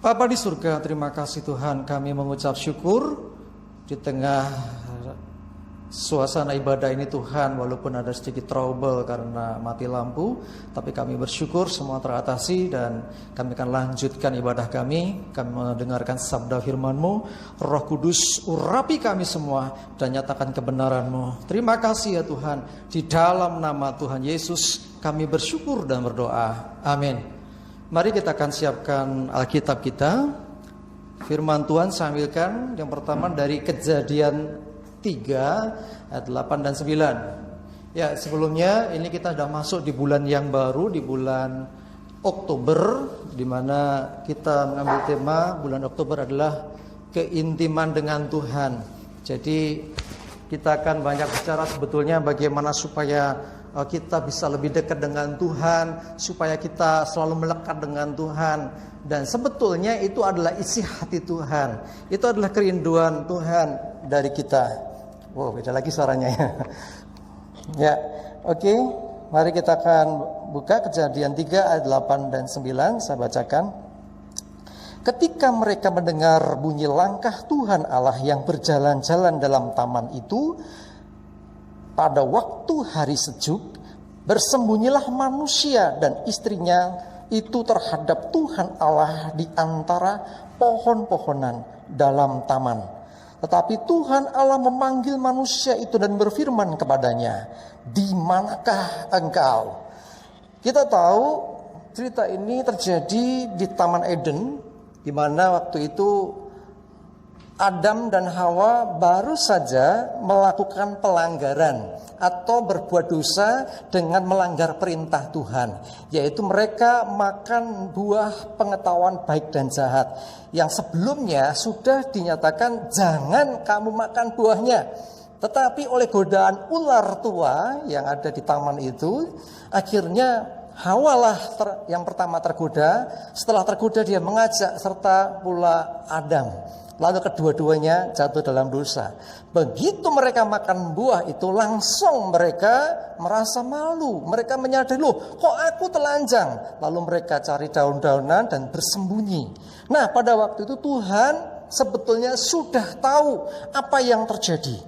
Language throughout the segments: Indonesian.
Bapa di surga, terima kasih Tuhan, kami mengucap syukur di tengah suasana ibadah ini Tuhan, walaupun ada sedikit trouble karena mati lampu, tapi kami bersyukur semua teratasi dan kami akan lanjutkan ibadah kami. Kami mendengarkan sabda firman-Mu. Roh Kudus, urapi kami semua dan nyatakan kebenaran-Mu. Terima kasih ya Tuhan, di dalam nama Tuhan Yesus kami bersyukur dan berdoa. Amin. Mari kita akan siapkan Alkitab kita. Firman Tuhan saya ambilkan yang pertama dari Kejadian 3 ayat 8 dan 9. Ya, sebelumnya ini kita sudah masuk di bulan yang baru, di bulan Oktober, di mana kita mengambil tema bulan Oktober adalah keintiman dengan Tuhan. Jadi kita akan banyak bicara sebetulnya bagaimana supaya kita bisa lebih dekat dengan Tuhan, supaya kita selalu melekat dengan Tuhan. Dan sebetulnya itu adalah isi hati Tuhan. Itu adalah kerinduan Tuhan dari kita. Wow, beda lagi suaranya ya. Ya, oke. Mari kita akan buka Kejadian 3 ayat 8 dan 9. Saya bacakan. Ketika mereka mendengar bunyi langkah Tuhan Allah yang berjalan-jalan dalam taman itu, pada waktu hari sejuk, bersembunyilah manusia dan istrinya itu terhadap Tuhan Allah di antara pohon-pohonan dalam taman. Tetapi Tuhan Allah memanggil manusia itu dan berfirman kepadanya, "Di manakah engkau?" Kita tahu cerita ini terjadi di Taman Eden, di mana waktu itu Adam dan Hawa baru saja melakukan pelanggaran atau berbuat dosa dengan melanggar perintah Tuhan, yaitu mereka makan buah pengetahuan baik dan jahat yang sebelumnya sudah dinyatakan jangan kamu makan buahnya. Tetapi oleh godaan ular tua yang ada di taman itu, akhirnya Hawalah yang pertama tergoda. Setelah tergoda dia mengajak serta pula Adam. Lalu kedua-duanya jatuh dalam dosa. Begitu mereka makan buah itu, langsung mereka merasa malu. Mereka menyadari, loh kok aku telanjang. Lalu mereka cari daun-daunan dan bersembunyi. Nah, pada waktu itu Tuhan sebetulnya sudah tahu apa yang terjadi.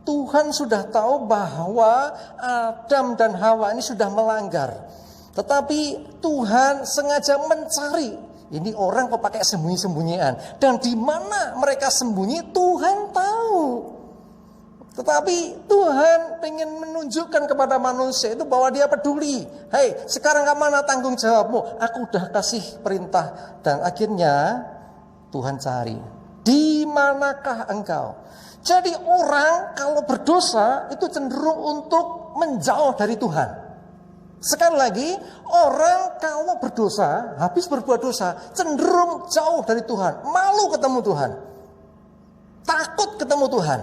Tuhan sudah tahu bahwa Adam dan Hawa ini sudah melanggar. Tetapi Tuhan sengaja mencari. Ini orang kok pakai sembunyi-sembunyian. Dan di mana mereka sembunyi Tuhan tahu. Tetapi Tuhan ingin menunjukkan kepada manusia itu bahwa dia peduli. Hei, sekarang kemana tanggung jawabmu? Aku udah kasih perintah. Dan akhirnya Tuhan cari. Di manakah engkau? Jadi orang kalau berdosa itu cenderung untuk menjauh dari Tuhan. Sekali lagi, orang kalau berdosa, habis berbuat dosa, cenderung jauh dari Tuhan. Malu ketemu Tuhan. Takut ketemu Tuhan.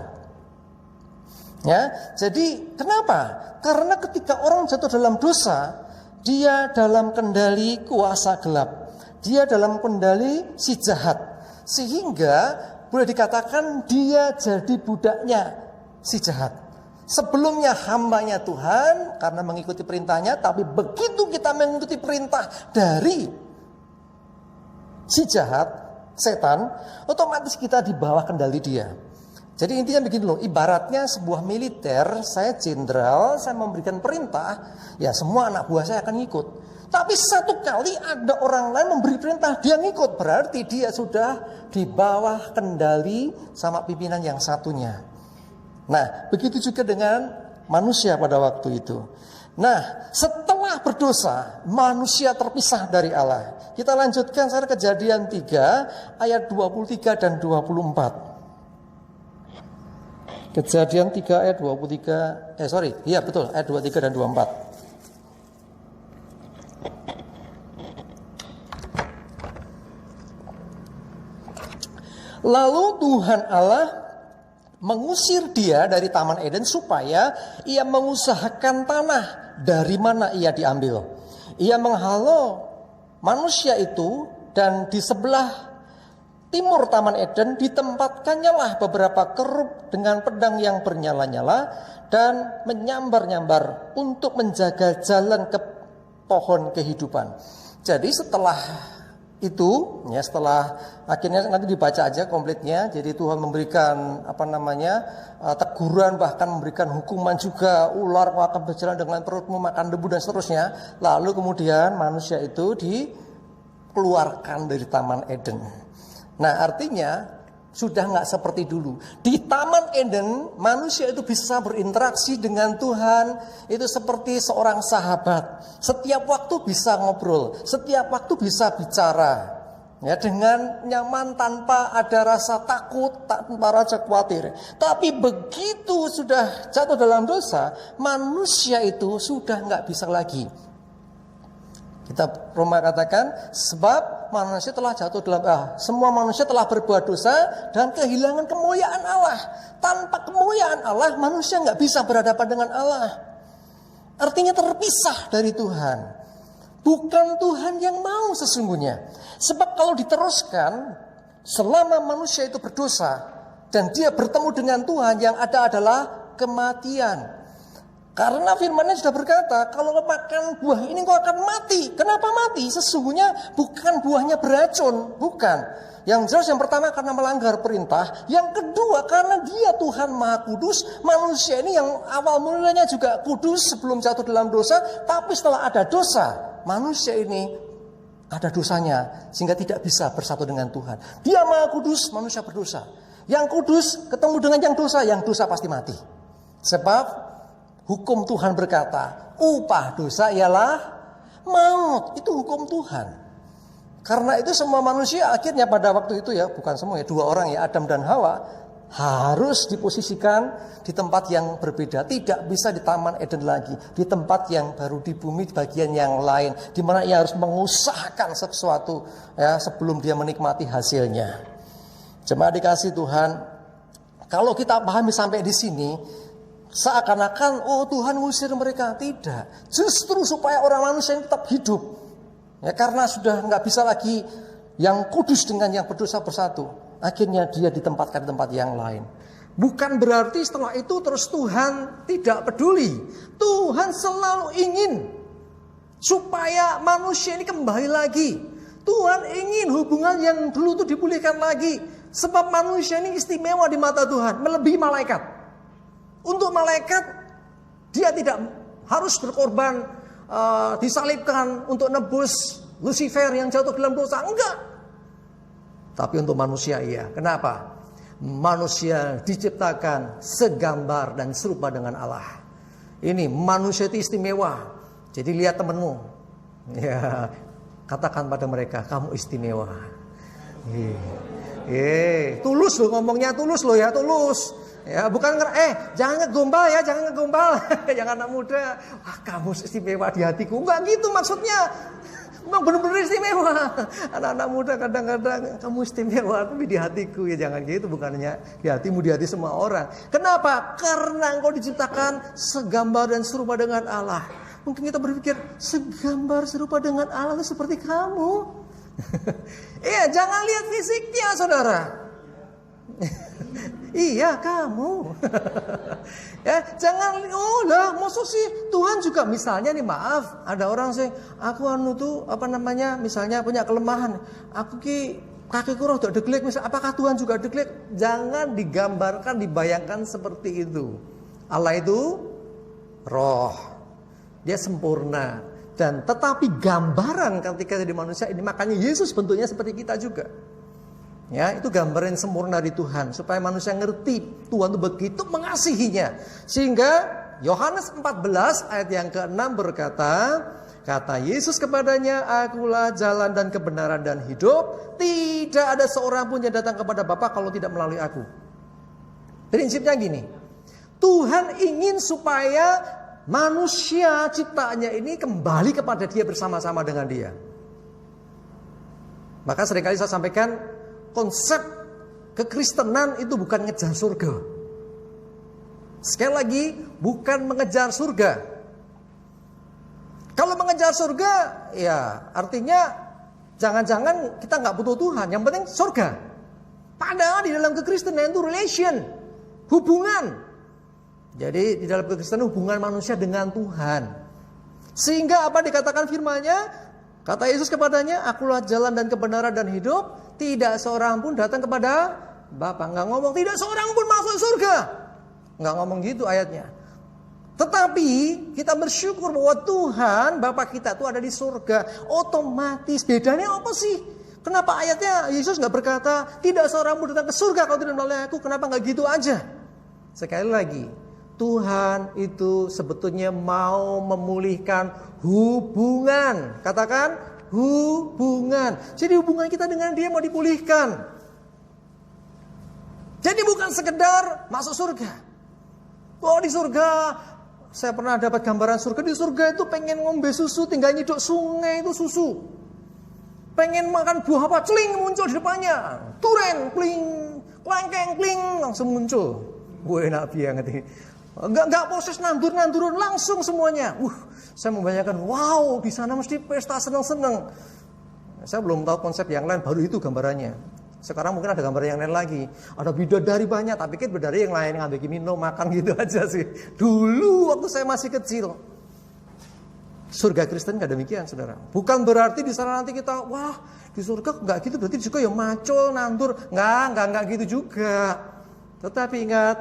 Ya, jadi kenapa? Karena ketika orang jatuh dalam dosa, dia dalam kendali kuasa gelap. Dia dalam kendali si jahat. Sehingga boleh dikatakan dia jadi budaknya si jahat. Sebelumnya hambanya Tuhan karena mengikuti perintahnya, tapi begitu kita mengikuti perintah dari si jahat, setan, otomatis kita di bawah kendali dia. Jadi intinya begini loh, ibaratnya sebuah militer, saya jenderal, saya memberikan perintah, ya semua anak buah saya akan ikut. Tapi satu kali ada orang lain memberi perintah, dia ngikut, berarti dia sudah di bawah kendali sama pimpinan yang satunya. Nah, begitu juga dengan manusia pada waktu itu. Nah, setelah berdosa, manusia terpisah dari Allah. Kita lanjutkan sekarang Kejadian 3 ayat 23 dan 24. Kejadian 3 ayat 23, ayat 23 dan 24. Lalu Tuhan Allah mengusir dia dari Taman Eden supaya ia mengusahakan tanah dari mana ia diambil. Ia menghalau manusia itu dan di sebelah timur Taman Eden ditempatkannya lah beberapa kerub dengan pedang yang bernyala-nyala dan menyambar-nyambar untuk menjaga jalan ke pohon kehidupan. Jadi setelah itu, ya setelah akhirnya nanti dibaca aja komplitnya. Jadi Tuhan memberikan teguran, bahkan memberikan hukuman juga. Ular akan berjalan dengan perutmu, makan debu dan seterusnya. Lalu kemudian manusia itu dikeluarkan dari Taman Eden. Nah, artinya sudah nggak seperti dulu. Di Taman Eden, manusia itu bisa berinteraksi dengan Tuhan. Itu seperti seorang sahabat. Setiap waktu bisa ngobrol, setiap waktu bisa bicara, ya, dengan nyaman tanpa ada rasa takut, tanpa rasa khawatir. Tapi begitu sudah jatuh dalam dosa, manusia itu sudah nggak bisa lagi. Kitab Roma katakan, sebab manusia telah jatuh semua manusia telah berbuat dosa dan kehilangan kemuliaan Allah. Tanpa kemuliaan Allah, manusia nggak bisa berhadapan dengan Allah. Artinya terpisah dari Tuhan. Bukan Tuhan yang mau sesungguhnya. Sebab kalau diteruskan, selama manusia itu berdosa dan dia bertemu dengan Tuhan, yang ada adalah kematian. Karena firman-Nya sudah berkata, kalau makan buah ini kau akan mati. Kenapa mati? Sesungguhnya bukan buahnya beracun, bukan. Yang jelas yang pertama karena melanggar perintah, yang kedua karena dia Tuhan Maha Kudus. Manusia ini yang awal mulanya juga kudus sebelum jatuh dalam dosa, tapi setelah ada dosa, manusia ini ada dosanya sehingga tidak bisa bersatu dengan Tuhan. Dia Maha Kudus, manusia berdosa. Yang kudus ketemu dengan yang dosa pasti mati. Sebab hukum Tuhan berkata, upah dosa ialah maut. Itu hukum Tuhan. Karena itu semua manusia akhirnya pada waktu itu, ya, bukan semua, ya, 2 orang, ya, Adam dan Hawa, harus diposisikan di tempat yang berbeda. Tidak bisa di Taman Eden lagi, di tempat yang baru, di bumi, di bagian yang lain, di mana ia harus mengusahakan sesuatu, ya, sebelum dia menikmati hasilnya. Jemaat dikasih Tuhan, kalau kita pahami sampai di sini, seakan-akan Tuhan ngusir mereka. Tidak, justru supaya orang manusia ini tetap hidup, ya, karena sudah nggak bisa lagi yang kudus dengan yang berdosa bersatu. Akhirnya dia ditempatkan di tempat yang lain. Bukan berarti setelah itu terus Tuhan tidak peduli. Tuhan selalu ingin supaya manusia ini kembali lagi. Tuhan ingin hubungan yang dulu itu dipulihkan lagi. Sebab manusia ini istimewa di mata Tuhan, melebihi malaikat. Untuk malaikat, dia tidak harus berkorban, disalibkan untuk nebus Lucifer yang jatuh dalam dosa. Enggak. Tapi untuk manusia iya. Kenapa? Manusia diciptakan segambar dan serupa dengan Allah. Ini manusia itu istimewa. Jadi lihat temanmu, ya, katakan pada mereka, kamu istimewa. Tulus loh ngomongnya, tulus loh, ya, tulus. Ya, bukan jangan ngegombal, ya, jangan ngegombal. Jangan anak muda, wah, kamu istimewa di hatiku. Enggak gitu maksudnya. Memang benar-benar istimewa. Anak-anak muda kadang-kadang, kamu istimewa tapi di hatiku, ya, jangan gitu, bukannya di hatimu, di hati semua orang. Kenapa? Karena engkau diciptakan segambar dan serupa dengan Allah. Mungkin kita berpikir, segambar serupa dengan Allah itu seperti kamu. Iya, jangan lihat fisiknya, saudara. Iya, kamu. Ya, jangan, maksud sih Tuhan juga, misalnya nih, maaf, ada orang sih, aku misalnya punya kelemahan, aku kakiku roh udah deglek, misalnya, apakah Tuhan juga deglek? Jangan digambarkan, dibayangkan seperti itu. Allah itu roh, dia sempurna, dan tetapi gambaran ketika jadi manusia ini, makanya Yesus bentuknya seperti kita juga. Ya, itu gambaran sempurna di Tuhan, supaya manusia ngerti Tuhan itu begitu mengasihinya. Sehingga Yohanes 14 ayat yang ke-6 berkata, kata Yesus kepadanya, akulah jalan dan kebenaran dan hidup. Tidak ada seorang pun yang datang kepada Bapa kalau tidak melalui aku. Prinsipnya gini, Tuhan ingin supaya manusia ciptaannya ini kembali kepada dia, bersama-sama dengan dia. Maka seringkali saya sampaikan, konsep kekristenan itu bukan ngejar surga. Sekali lagi, bukan mengejar surga. Kalau mengejar surga, ya artinya jangan-jangan kita nggak butuh Tuhan. Yang penting surga. Padahal di dalam kekristenan itu relation, hubungan. Jadi di dalam kekristenan hubungan manusia dengan Tuhan. Sehingga apa dikatakan firman-Nya? Kata Yesus kepadanya, akulah jalan dan kebenaran dan hidup. Tidak seorang pun datang kepada Bapa. Nggak ngomong tidak seorang pun masuk surga. Nggak ngomong gitu ayatnya. Tetapi kita bersyukur bahwa Tuhan Bapa kita itu ada di surga. Otomatis bedanya apa sih? Kenapa ayatnya Yesus nggak berkata tidak seorang pun datang ke surga kalau tidak melalui aku? Kenapa nggak gitu aja? Sekali lagi, Tuhan itu sebetulnya mau memulihkan hubungan. Katakan hubungan. Jadi hubungan kita dengan Dia mau dipulihkan. Jadi bukan sekedar masuk surga. Oh, di surga saya pernah dapat gambaran surga. Di surga itu pengen ngombe susu, tinggal nyiduk sungai itu susu. Pengen makan buah apa, celing muncul di depannya. Turen, kling, klengkeng, kling, langsung muncul. Gue enak banget ini. Enggak proses nandur-nandurun, langsung semuanya. Saya membayangkan, wow, di sana mesti pesta seneng-seneng. Saya belum tahu konsep yang lain, baru itu gambarannya. Sekarang mungkin ada gambar yang lain lagi. Ada bidadari banyak, tapi kan bidadari yang lain ngambil minum, makan gitu aja sih. Dulu waktu saya masih kecil. Surga Kristen nggak demikian, saudara. Bukan berarti di sana nanti kita, wah di surga nggak gitu, berarti juga ya macul, nandur. Nggak gitu juga. Tetapi ingat,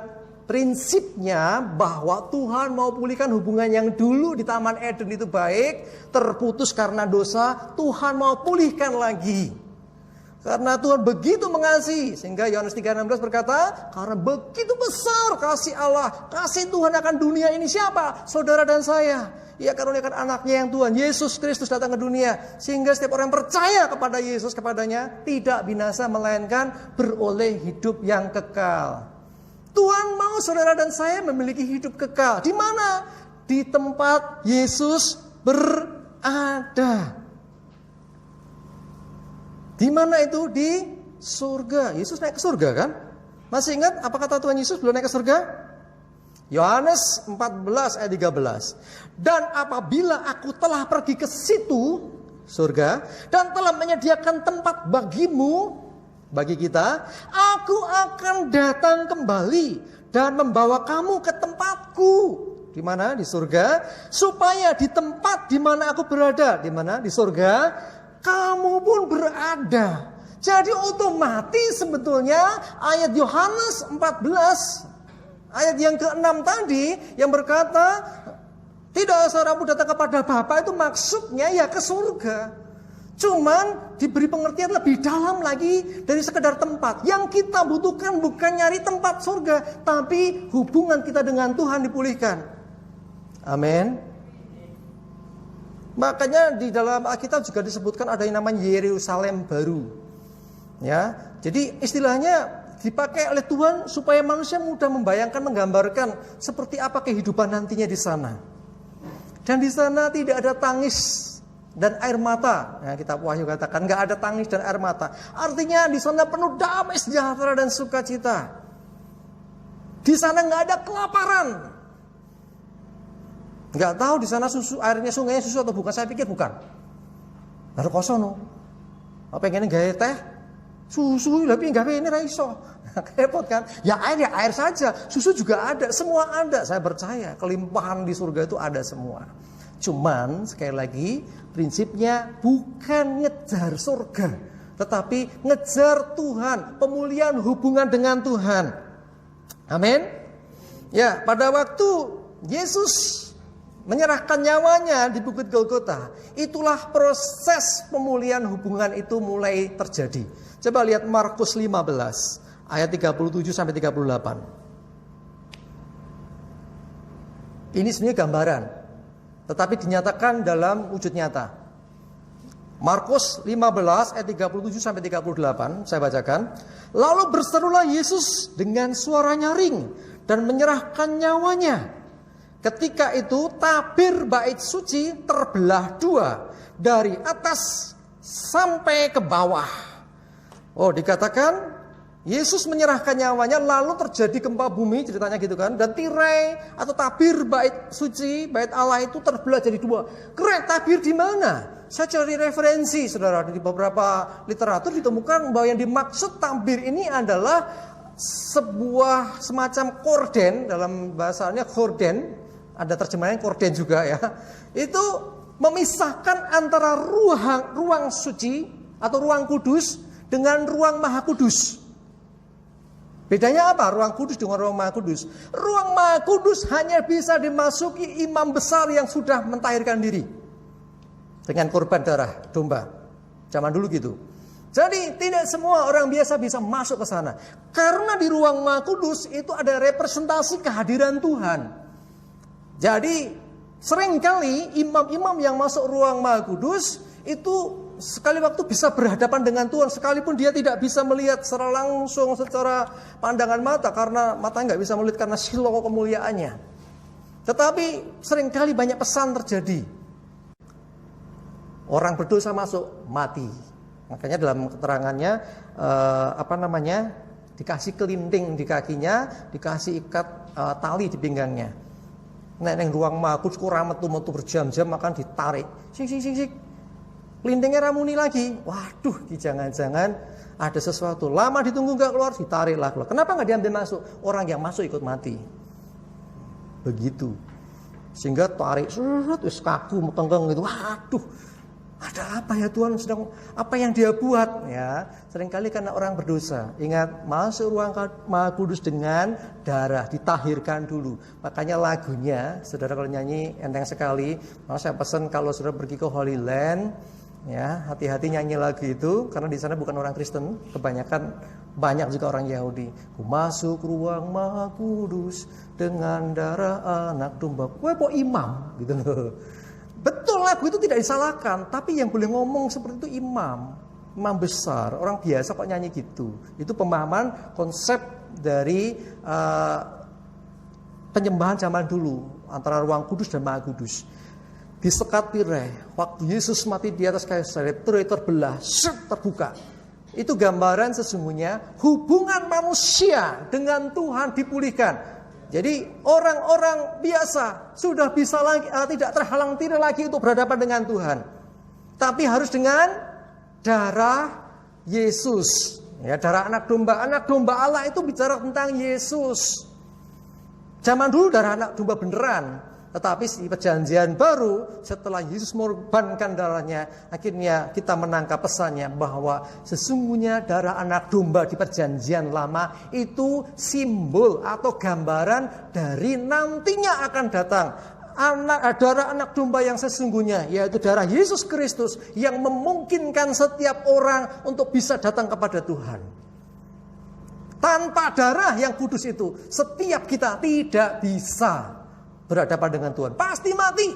prinsipnya bahwa Tuhan mau pulihkan hubungan yang dulu di Taman Eden itu baik, terputus karena dosa, Tuhan mau pulihkan lagi. Karena Tuhan begitu mengasihi, sehingga Yohanes 3:16 berkata, karena begitu besar kasih Allah, kasih Tuhan akan dunia ini siapa? Saudara dan saya. Ia karuniakan anaknya yang Tuhan Yesus Kristus datang ke dunia, sehingga setiap orang yang percaya kepada Yesus, kepadanya tidak binasa melainkan beroleh hidup yang kekal. Tuhan mau saudara dan saya memiliki hidup kekal. Di mana? Di tempat Yesus berada. Di mana itu? Di surga. Yesus naik ke surga kan? Masih ingat apa kata Tuhan Yesus belum naik ke surga? Yohanes 14 ayat 13. Dan apabila aku telah pergi ke situ, surga, dan telah menyediakan tempat bagimu, bagi kita, aku akan datang kembali dan membawa kamu ke tempatku. Di mana? Di surga. Supaya di tempat di mana aku berada, di mana? Di surga, kamu pun berada. Jadi otomatis sebetulnya ayat Yohanes 14 ayat yang ke-6 tadi yang berkata tidak seorang pun datang kepada Bapa, itu maksudnya ya ke surga. Cuman diberi pengertian lebih dalam lagi dari sekedar tempat. Yang kita butuhkan bukan nyari tempat surga, tapi hubungan kita dengan Tuhan dipulihkan. Amin. Makanya di dalam Alkitab juga disebutkan ada yang namanya Yerusalem baru. Ya, jadi istilahnya dipakai oleh Tuhan supaya manusia mudah membayangkan, menggambarkan seperti apa kehidupan nantinya di sana. Dan di sana tidak ada tangis dan air mata. Nah, kitab Wahyu katakan nggak ada tangis dan air mata. Artinya di sana penuh damai sejahtera dan sukacita. Di sana nggak ada kelaparan. Nggak tahu di sana susu airnya sungainya susu atau bukan. Saya pikir bukan. Baru kosono. Apa pengen gaya teh? Susu tapi nggak pengen raiso. Repot kan? Ya air saja. Susu juga ada, semua ada. Saya percaya kelimpahan di surga itu ada semua. Cuman sekali lagi prinsipnya bukan ngejar surga, tetapi ngejar Tuhan, pemulihan hubungan dengan Tuhan. Amin. Ya, pada waktu Yesus menyerahkan nyawanya di Bukit Golgota, itulah proses pemulihan hubungan itu mulai terjadi. Coba lihat Markus 15 ayat 37 sampai 38. Ini sebenarnya gambaran, tetapi dinyatakan dalam wujud nyata. Markus 15 ayat 37 sampai 38, saya bacakan. Lalu berserulah Yesus dengan suara nyaring dan menyerahkan nyawanya. Ketika itu tabir bait suci terbelah dua dari atas sampai ke bawah. Oh, dikatakan Yesus menyerahkan nyawanya, lalu terjadi gempa bumi, ceritanya gitu kan. Dan tirai atau tabir bait suci, bait Allah itu terbelah jadi dua. Keren, tabir di mana? Saya cari referensi, saudara. Di beberapa literatur ditemukan bahwa yang dimaksud tabir ini adalah sebuah semacam korden, dalam bahasanya korden. Ada terjemahan korden juga ya. Itu memisahkan antara ruang suci atau ruang kudus dengan ruang maha kudus. Bedanya apa ruang kudus dengan ruang maha kudus? Ruang maha kudus hanya bisa dimasuki imam besar yang sudah mentahirkan diri dengan korban darah domba. Zaman dulu gitu. Jadi tidak semua orang biasa bisa masuk ke sana. Karena di ruang maha kudus itu ada representasi kehadiran Tuhan. Jadi seringkali imam-imam yang masuk ruang maha kudus itu sekali waktu bisa berhadapan dengan Tuhan, sekalipun dia tidak bisa melihat secara langsung, secara pandangan mata, karena matanya nggak bisa melihat karena silau kemuliaannya. Tetapi seringkali banyak pesan terjadi. Orang berdosa masuk, mati. Makanya dalam keterangannya, dikasih kelinting di kakinya, dikasih ikat tali di pinggangnya. Nek ruang maha kudus kurang metu-metu berjam-jam, makan ditarik. Sik. Kelintingnya ramuni lagi. Waduh, jangan-jangan ada sesuatu. Lama ditunggu nggak keluar, ditariklah keluar. Kenapa nggak diambil masuk? Orang yang masuk ikut mati. Begitu. Sehingga tarik, terus kaku, metengkeng gitu. Waduh, ada apa ya Tuhan sedang apa yang dia buat? Ya, seringkali karena orang berdosa. Ingat, masuk ruang maha kudus dengan darah, ditahirkan dulu. Makanya lagunya, saudara kalau nyanyi enteng sekali. Maka saya pesan kalau saudara pergi ke Holy Land, ya, hati-hati nyanyi lagu itu karena di sana bukan orang Kristen, kebanyakan banyak juga orang Yahudi. Ku masuk ruang maha kudus dengan darah anak domba. Kue po imam gitu loh. Betul, lagu itu tidak disalahkan, tapi yang boleh ngomong seperti itu imam besar. Orang biasa kok nyanyi gitu. Itu pemahaman konsep dari penyembahan zaman dulu antara ruang kudus dan maha kudus. Disekat tirai, waktu Yesus mati di atas kayu salib, tirai terbelah, terbuka. Itu gambaran sesungguhnya hubungan manusia dengan Tuhan dipulihkan. Jadi orang-orang biasa sudah bisa lagi, tidak terhalang tirai lagi untuk berhadapan dengan Tuhan. Tapi harus dengan darah Yesus. Ya, darah anak domba. Anak domba Allah itu bicara tentang Yesus. Zaman dulu darah anak domba beneran. Tetapi di perjanjian baru setelah Yesus mengorbankan darahnya, akhirnya kita menangkap pesannya bahwa sesungguhnya darah anak domba di perjanjian lama itu simbol atau gambaran dari nantinya akan datang darah anak domba yang sesungguhnya, yaitu darah Yesus Kristus yang memungkinkan setiap orang untuk bisa datang kepada Tuhan. Tanpa darah yang kudus itu, setiap kita tidak bisa berhadapan dengan Tuhan, pasti mati.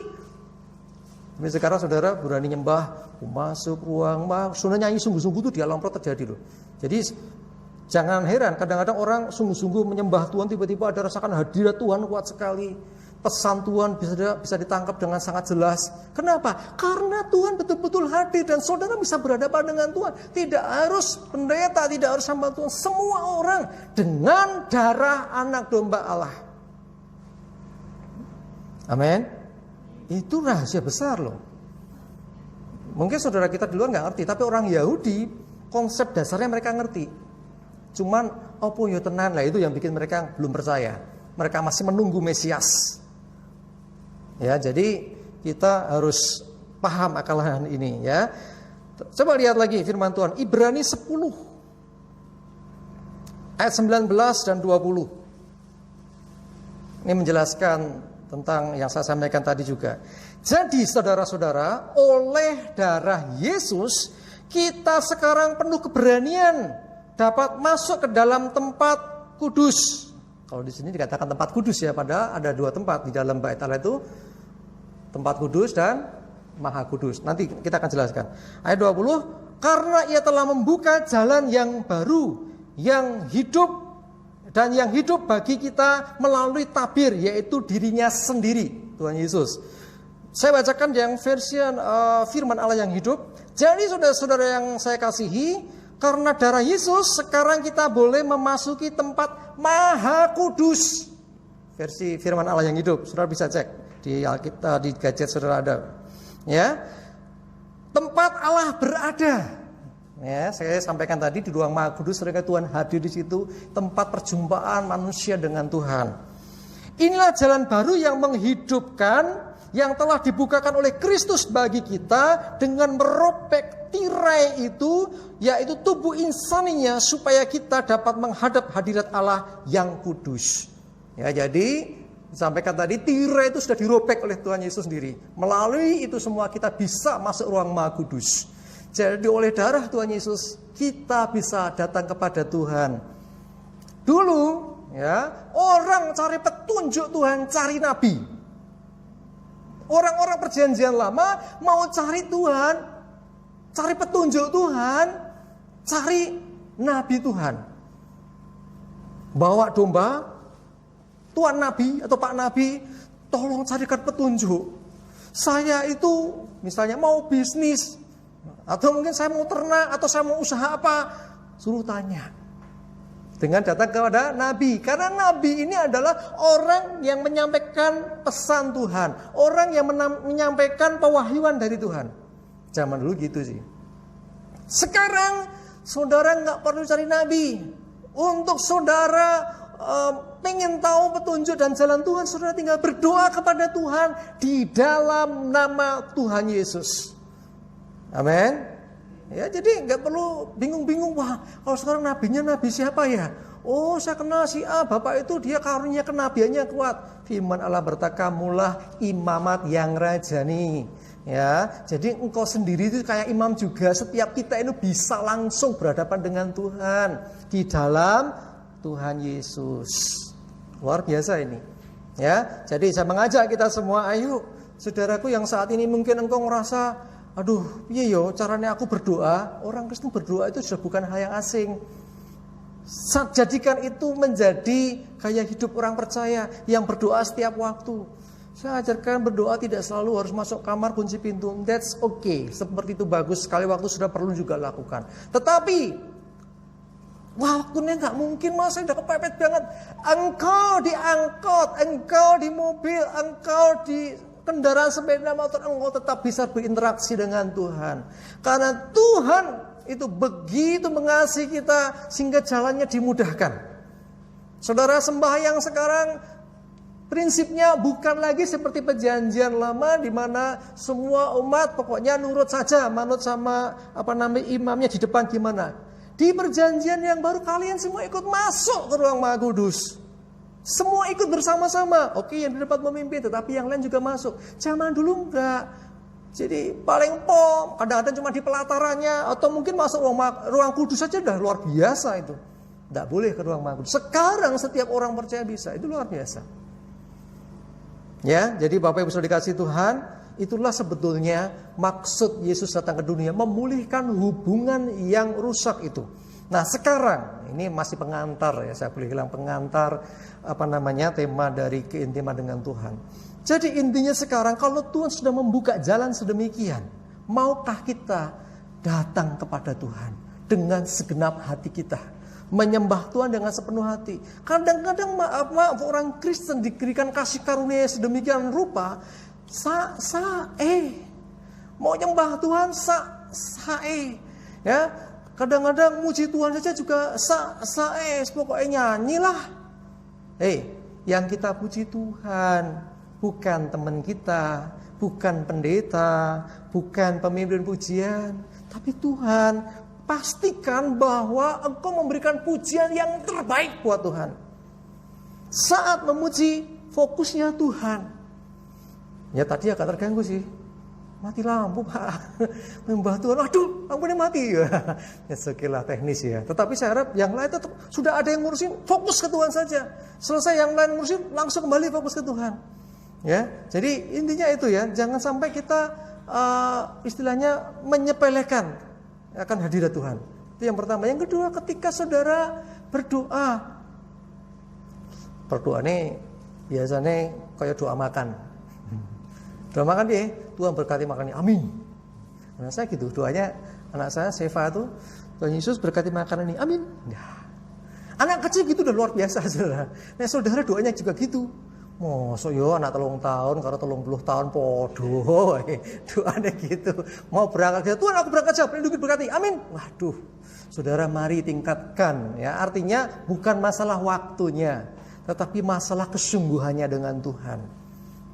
Tapi sekarang saudara berani nyembah, masuk ruang sudah nyanyi sungguh-sungguh itu di alam roh terjadi loh. Jadi jangan heran, kadang-kadang orang sungguh-sungguh menyembah Tuhan, tiba-tiba ada rasakan hadirat Tuhan kuat sekali. Pesan Tuhan bisa ditangkap dengan sangat jelas. Kenapa? Karena Tuhan betul-betul hadir dan saudara bisa berhadapan dengan Tuhan. Tidak harus pendeta, tidak harus hamba Tuhan, semua orang dengan darah anak domba Allah. Amin. Itu rahasia besar loh. Mungkin saudara kita di luar nggak ngerti, tapi orang Yahudi konsep dasarnya mereka ngerti. Cuman opo yo tenan lah, itu yang bikin mereka belum percaya. Mereka masih menunggu Mesias. Ya, jadi kita harus paham akan ini ya. Coba lihat lagi firman Tuhan, Ibrani 10 ayat 19 dan 20. Ini menjelaskan tentang yang saya sampaikan tadi juga. Jadi saudara-saudara, oleh darah Yesus kita sekarang penuh keberanian dapat masuk ke dalam tempat kudus. Kalau di sini dikatakan tempat kudus ya, padahal ada dua tempat di dalam bait Allah itu, tempat kudus dan maha kudus. Nanti kita akan jelaskan. Ayat 20, karena ia telah membuka jalan yang baru, yang hidup dan yang hidup bagi kita melalui tabir, yaitu dirinya sendiri, Tuhan Yesus. Saya bacakan yang versi firman Allah yang hidup. Jadi saudara-saudara yang saya kasihi, karena darah Yesus sekarang kita boleh memasuki tempat maha kudus. Versi firman Allah yang hidup, saudara bisa cek di Alkitab, di gadget saudara ada. Ya, tempat Allah berada. Ya, saya sampaikan tadi di ruang maha kudus, seringkali Tuhan hadir di situ, tempat perjumpaan manusia dengan Tuhan. Inilah jalan baru yang menghidupkan, yang telah dibukakan oleh Kristus bagi kita dengan meropek tirai itu, yaitu tubuh insaninya, supaya kita dapat menghadap hadirat Allah yang kudus. Ya, jadi sampaikan tadi, tirai itu sudah dirobek oleh Tuhan Yesus sendiri. Melalui itu semua kita bisa masuk ruang Maha Kudus. Jadi oleh darah Tuhan Yesus kita bisa datang kepada Tuhan. Dulu ya, orang cari petunjuk Tuhan, cari nabi. Orang-orang perjanjian lama mau cari Tuhan, cari petunjuk Tuhan, cari nabi Tuhan. Bawa domba, Tuan Nabi atau Pak Nabi, tolong carikan petunjuk. Saya itu misalnya mau bisnis, atau mungkin saya mau ternak, atau saya mau usaha apa, suruh tanya. Dengan datang kepada Nabi. Karena Nabi ini adalah orang yang menyampaikan pesan Tuhan, orang yang menyampaikan pewahyuan dari Tuhan. Zaman dulu gitu sih. Sekarang saudara nggak perlu cari Nabi. Untuk saudara pengen tahu petunjuk dan jalan Tuhan, saudara tinggal berdoa kepada Tuhan di dalam nama Tuhan Yesus. Amin. Ya, jadi nggak perlu bingung-bingung, wah kalau sekarang nabinya nabi siapa ya? Oh, saya kenal si A, bapak itu dia karunia kenabiannya kuat. Firman Allah berkata, kamulah imamat yang rajani. Ya, jadi engkau sendiri itu kayak imam juga. Setiap kita itu bisa langsung berhadapan dengan Tuhan di dalam Tuhan Yesus. Luar biasa ini. Ya, jadi saya mengajak kita semua, ayo saudaraku yang saat ini mungkin engkau ngerasa, aduh, iya yo, caranya aku berdoa. Orang Kristen berdoa itu sudah bukan hal yang asing. Jadikan itu menjadi gaya hidup orang percaya yang berdoa setiap waktu. Saya ajarkan berdoa tidak selalu harus masuk kamar kunci pintu. That's okay. Seperti itu bagus sekali, waktu sudah perlu juga lakukan. Tetapi waktunya nggak mungkin, mas, saya udah kepepet banget. Engkau diangkut, engkau di mobil, engkau di kendaraan sepeda motor, engkau tetap bisa berinteraksi dengan Tuhan. Karena Tuhan itu begitu mengasihi kita sehingga jalannya dimudahkan. Saudara, sembahyang sekarang prinsipnya bukan lagi seperti perjanjian lama di mana semua umat pokoknya nurut saja, manut sama imamnya di depan gimana. Di perjanjian yang baru kalian semua ikut masuk ke ruang Maha Kudus. Semua ikut bersama-sama. Oke, yang di depan memimpin, tetapi yang lain juga masuk. Zaman dulu enggak. Jadi paling kadang-kadang cuma di pelatarannya, atau mungkin masuk ruang kudus saja udah luar biasa itu. Enggak boleh ke ruang Maha Kudus. Sekarang setiap orang percaya bisa, itu luar biasa. Ya, jadi Bapak Ibu sudah dikasih Tuhan, itulah sebetulnya maksud Yesus datang ke dunia, memulihkan hubungan yang rusak itu. Nah, sekarang ini masih pengantar ya, saya boleh bilang pengantar tema dari keintiman dengan Tuhan. Jadi intinya sekarang kalau Tuhan sudah membuka jalan sedemikian, maukah kita datang kepada Tuhan dengan segenap hati kita, menyembah Tuhan dengan sepenuh hati. Kadang-kadang maaf orang Kristen diberikan kasih karunia sedemikian rupa, mau nyembah Tuhan ya. Kadang-kadang muji Tuhan saja juga pokoknya nyanyilah. Yang kita puji Tuhan, bukan teman kita, bukan pendeta, bukan pemimpin pujian, tapi Tuhan. Pastikan bahwa engkau memberikan pujian yang terbaik buat Tuhan. Saat memuji, fokusnya Tuhan. Ya tadi agak terganggu sih. Mati lampu, Pak. Menyembah Tuhan, aduh lampunya mati. Ya sekilah teknis ya. Tetapi saya harap yang lain tetap sudah ada yang ngurusin, fokus ke Tuhan saja. Selesai yang lain ngurusin, langsung kembali fokus ke Tuhan. Ya, jadi intinya itu ya. Jangan sampai kita istilahnya menyepelekan akan hadirat Tuhan. Itu yang pertama. Yang kedua, ketika saudara berdoa ini biasanya kayak doa makan. Doa makan dia, Tuhan berkati makannya, amin. Nah saya gitu, doanya anak saya Seva tuh, Tuhan Yesus berkati makanan ini, amin. Nah, anak kecil gitu udah luar biasa saudara. Nah saudara doanya juga gitu. Mosok yo anak 3 tahun karo 30 tahun podo doanya gitu. Mau berangkat, Tuhan aku berangkat aja, pelindungi berkati, amin. Waduh, saudara mari tingkatkan ya. Artinya bukan masalah waktunya, tetapi masalah kesungguhannya dengan Tuhan.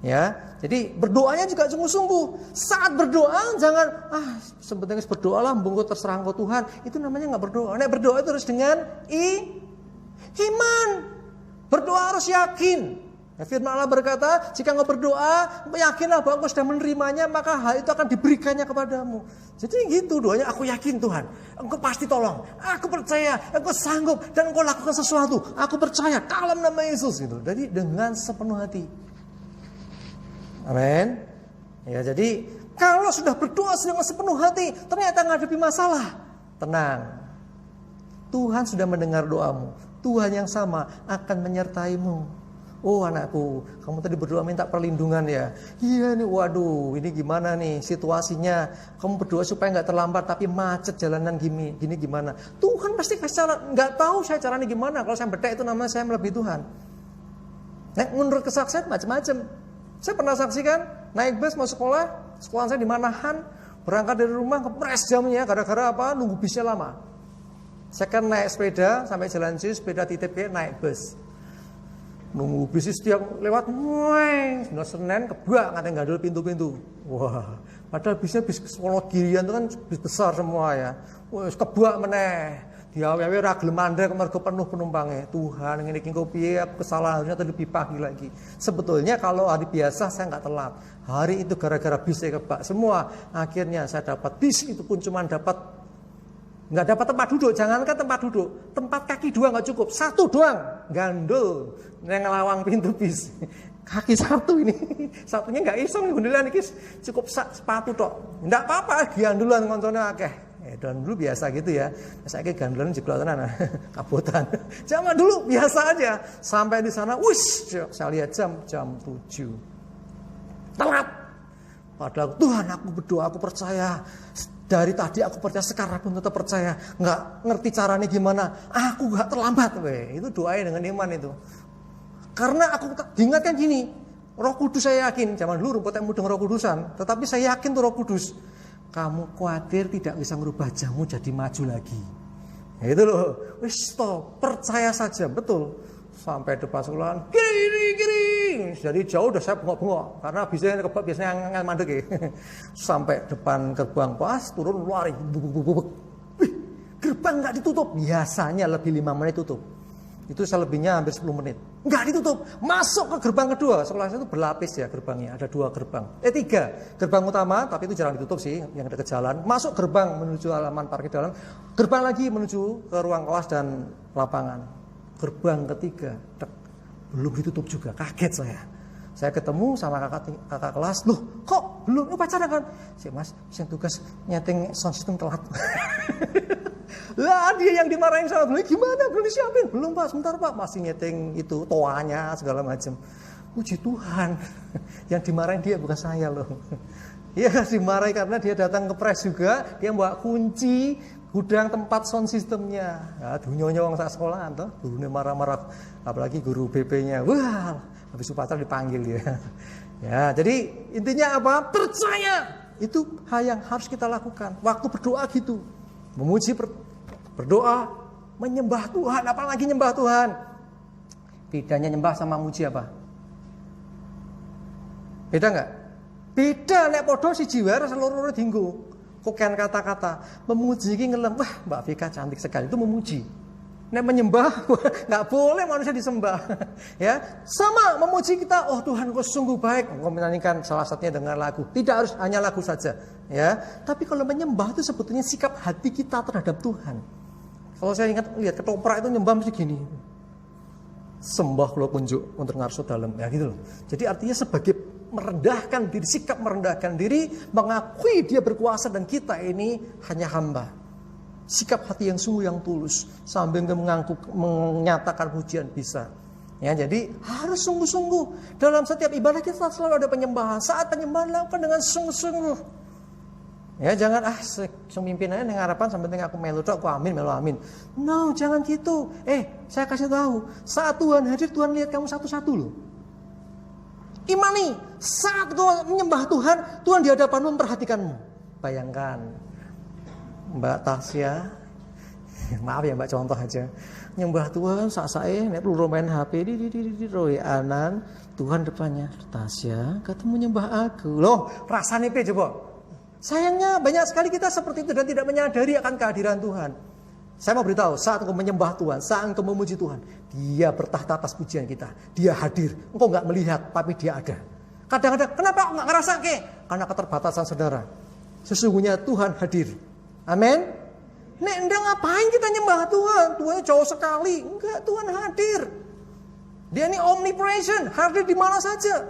Ya, jadi berdoanya juga sungguh-sungguh. Saat berdoa jangan sebenarnya berdoalah mbungku terserah engkau Tuhan. Itu namanya nggak berdoa. Nek berdoa itu harus dengan iman. Berdoa harus yakin. Ya, firman Allah berkata, jika engkau berdoa, yakinlah bahwa engkau sudah menerimanya, maka hal itu akan diberikannya kepadamu. Jadi gitu doanya, aku yakin Tuhan, engkau pasti tolong, aku percaya, engkau sanggup dan engkau lakukan sesuatu. Aku percaya dalam nama Yesus gitu. Jadi dengan sepenuh hati. Amin. Ya, jadi kalau sudah berdoa dengan sepenuh hati, ternyata menghadapi masalah, tenang. Tuhan sudah mendengar doamu. Tuhan yang sama akan menyertaimu. Oh anakku, kamu tadi berdoa minta perlindungan ya. Iya nih, waduh, ini gimana nih situasinya? Kamu berdoa supaya nggak terlambat, tapi macet jalanan gini gimana? Tuhan pasti kasih cara. Nggak tahu saya caranya gimana. Kalau saya bedek itu namanya saya melebihi Tuhan. Nah, menurut kesaksian macam-macam. Saya pernah saksikan naik bus mau sekolah saya di Manahan, berangkat dari rumah kepres jamnya, gara-gara apa? Nunggu bisnya lama. Saya kan naik sepeda sampai Jalan Jus, sepeda titip naik bus. Nunggu bis setiap lewat, sudah Senen kebak ngantek gandul pintu-pintu. Wah, padahal bisnya bis Wonogirian itu kan bis besar semua ya. Wah, kebak meneh. Diawe-awe ra gelem mandek mergo penuh penumpangnya. Tuhan ngene iki engko piye, aku kesalahan harusnya lebih pagi lagi. Sebetulnya kalau hari biasa saya enggak telat. Hari itu gara-gara bis saya kebak semua. Akhirnya saya dapat bis itu pun cuma enggak dapat tempat duduk. Jangankan tempat duduk, tempat kaki dua enggak cukup. Satu doang, gandul nang lawang pintu bis. Kaki satu ini. Satunya enggak iso ngundulan iki cukup sepatu tok. Enggak apa-apa, gandulan koncone akeh. Dan dulu biasa gitu ya. Saya kayak gandulan jeglok tenan, kabotan. Zaman dulu biasa aja. Sampai di sana, saya lihat jam 7. Telat. Padahal Tuhan aku berdoa, aku percaya. Dari tadi aku percaya, sekarang pun tetap percaya. Nggak ngerti caranya gimana. Aku nggak terlambat. Itu doanya dengan iman itu. Karena aku diingatkan gini. Roh Kudus saya yakin. Zaman dulu rumput yang mudeng Roh Kudusan. Tetapi saya yakin tuh Roh Kudus. Kamu khawatir tidak bisa merubah jamu jadi maju lagi. Ya itu loh. Wis stop, percaya saja, betul. Sampai depan sekolahan, kiri. Dari jauh udah saya bengok-bengok karena biasanya ngel mandek ya. Sampai depan gerbang pas turun lari. Wih, gerbang enggak ditutup. Biasanya lebih 5 menit tutup. Itu selebihnya hampir 10 menit. Enggak ditutup. Masuk ke gerbang kedua. Sekolah saya itu berlapis ya gerbangnya. Ada 2 gerbang. 3. Gerbang utama, tapi itu jarang ditutup sih. Yang dekat jalan. Masuk gerbang menuju halaman parkir dalam. Gerbang lagi menuju ke ruang kelas dan lapangan. Gerbang ketiga. Belum ditutup juga. Kaget saya. Saya ketemu sama kakak kelas. Loh kok belum? Ini pacaran kan? Sih mas, yang tugas nyeting sound system telat. Lah dia yang dimarahin sama beliau, gimana belum disiapin? Belum pak, sebentar pak, masih nyeting itu toanya segala macam. Puji Tuhan, yang dimarahin dia bukan saya loh. Iya dimarahin karena dia datang ke pres juga, dia bawa kunci gudang tempat sound systemnya. Ya, dunyonya orang sak sekolahan toh, gurunya marah-marah, apalagi guru BP-nya. Wah, habis upacara dipanggil dia. Ya, jadi intinya apa? Percaya. Itu hal yang harus kita lakukan. Waktu berdoa gitu. Memuji, berdoa, menyembah Tuhan, apalagi nyembah Tuhan. Bedanya nyembah sama muji apa? Beda enggak? Beda, nek podo siji wae seluruh dinggo. Koken kata-kata, memuji iki ngelem, wah Mbak Vika cantik sekali, itu memuji. Nek menyembah, enggak boleh manusia disembah. Ya, sama memuji kita, oh Tuhan kau sungguh baik. Engkau menyanyikan salah satunya dengan lagu. Tidak harus hanya lagu saja, ya. Tapi kalau menyembah itu sebetulnya sikap hati kita terhadap Tuhan. Kalau saya lihat ketoprak itu nyembah mesti gini. Sembah kula kunjuk untuk ngarso dalem, ya gitu loh. Jadi artinya sebagai merendahkan diri, sikap merendahkan diri, mengakui dia berkuasa dan kita ini hanya hamba. Sikap hati yang sungguh, yang tulus, sambil menyatakan pujian bisa. Ya, jadi harus sungguh-sungguh. Dalam setiap ibadah kita selalu ada penyembahan. Saat penyembahan lakukan dengan sungguh-sungguh. Ya, jangan semimpin aja dengan harapan sampai aku melu tok, aku amin, melu amin. No, jangan gitu. Saya kasih tahu, saat Tuhan hadir, Tuhan lihat kamu satu-satu loh. Imani, saat kau menyembah Tuhan, Tuhan di hadapanmu memperhatikanmu. Bayangkan Mbak Tasya, maaf ya Mbak contoh aja, nyembah Tuhan sak-sae nek perlu main HP di roe anan, Tuhan depannya, Tasya, katemu nyembah aku. Loh, rasanya apa coba? Sayangnya banyak sekali kita seperti itu dan tidak menyadari akan kehadiran Tuhan. Saya mau beritahu, saat engkau menyembah Tuhan, saat engkau memuji Tuhan, Dia bertahta atas pujian kita. Dia hadir. Engkau nggak melihat, tapi Dia ada. Kadang-kadang, kenapa nggak ngerasa ke? Karena keterbatasan saudara. Sesungguhnya Tuhan hadir. Amin. Nek enggak ngapain kita nyembah Tuhan? Tuhannya jauh sekali. Enggak, Tuhan hadir. Dia ini omnipresent, hadir di mana saja.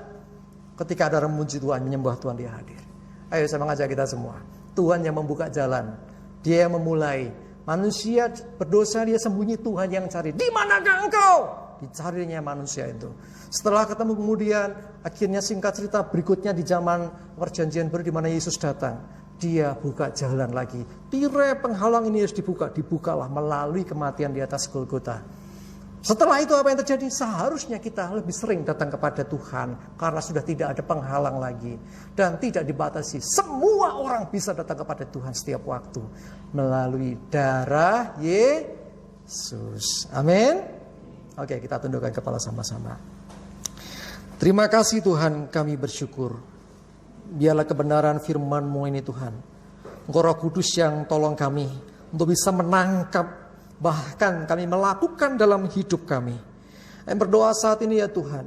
Ketika ada orang memuji Tuhan, menyembah Tuhan, Dia hadir. Ayo saya mengajak kita semua. Tuhan yang membuka jalan. Dia yang memulai. Manusia berdosa, dia sembunyi, Tuhan yang cari. Di manakah engkau? Dicarinya manusia itu. Setelah ketemu kemudian, akhirnya singkat cerita berikutnya di zaman perjanjian baru di mana Yesus datang. Dia buka jalan lagi. Tirai penghalang ini harus dibuka. Dibukalah melalui kematian di atas Golgota. Setelah itu apa yang terjadi? Seharusnya kita lebih sering datang kepada Tuhan. Karena sudah tidak ada penghalang lagi. Dan tidak dibatasi. Semua orang bisa datang kepada Tuhan setiap waktu. Melalui darah Yesus. Amin. Oke, kita tundukkan kepala sama-sama. Terima kasih Tuhan, kami bersyukur. Biarlah kebenaran firman-Mu ini Tuhan. Engkau Roh Kudus yang tolong kami. Untuk bisa menangkap. Bahkan kami melakukan dalam hidup kami. Yang berdoa saat ini ya Tuhan.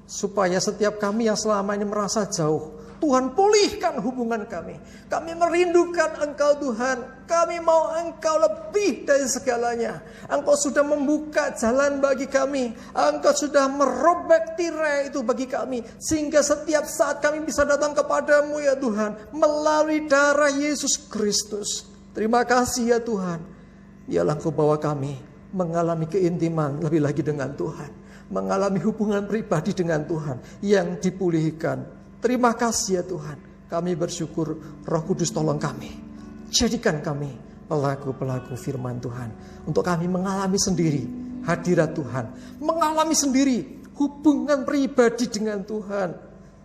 Supaya setiap kami yang selama ini merasa jauh. Tuhan pulihkan hubungan kami. Kami merindukan Engkau Tuhan. Kami mau Engkau lebih dari segalanya. Engkau sudah membuka jalan bagi kami. Engkau sudah merobek tirai itu bagi kami. Sehingga setiap saat kami bisa datang kepadamu ya Tuhan. Melalui darah Yesus Kristus. Terima kasih ya Tuhan. Biarlah Engkau bawa kami mengalami keintiman lebih lagi dengan Tuhan. Mengalami hubungan pribadi dengan Tuhan yang dipulihkan. Terima kasih ya Tuhan. Kami bersyukur Roh Kudus tolong kami. Jadikan kami pelaku-pelaku firman Tuhan. Untuk kami mengalami sendiri hadirat Tuhan. Mengalami sendiri hubungan pribadi dengan Tuhan.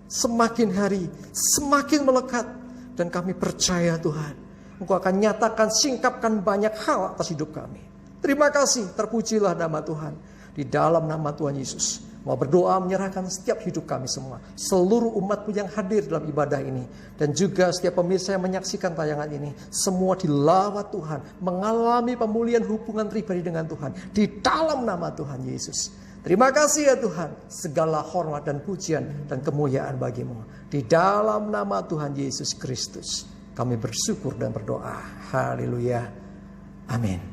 Semakin hari semakin melekat. Dan kami percaya Tuhan. Engkau akan nyatakan, singkapkan banyak hal atas hidup kami. Terima kasih, terpujilah nama Tuhan. Di dalam nama Tuhan Yesus. Mau berdoa menyerahkan setiap hidup kami semua. Seluruh umat-Mu yang hadir dalam ibadah ini. Dan juga setiap pemirsa yang menyaksikan tayangan ini. Semua dilawat Tuhan. Mengalami pemulihan hubungan pribadi dengan Tuhan. Di dalam nama Tuhan Yesus. Terima kasih ya Tuhan. Segala hormat dan pujian dan kemuliaan bagi-Mu. Di dalam nama Tuhan Yesus Kristus. Kami bersyukur dan berdoa. Haleluya. Amin.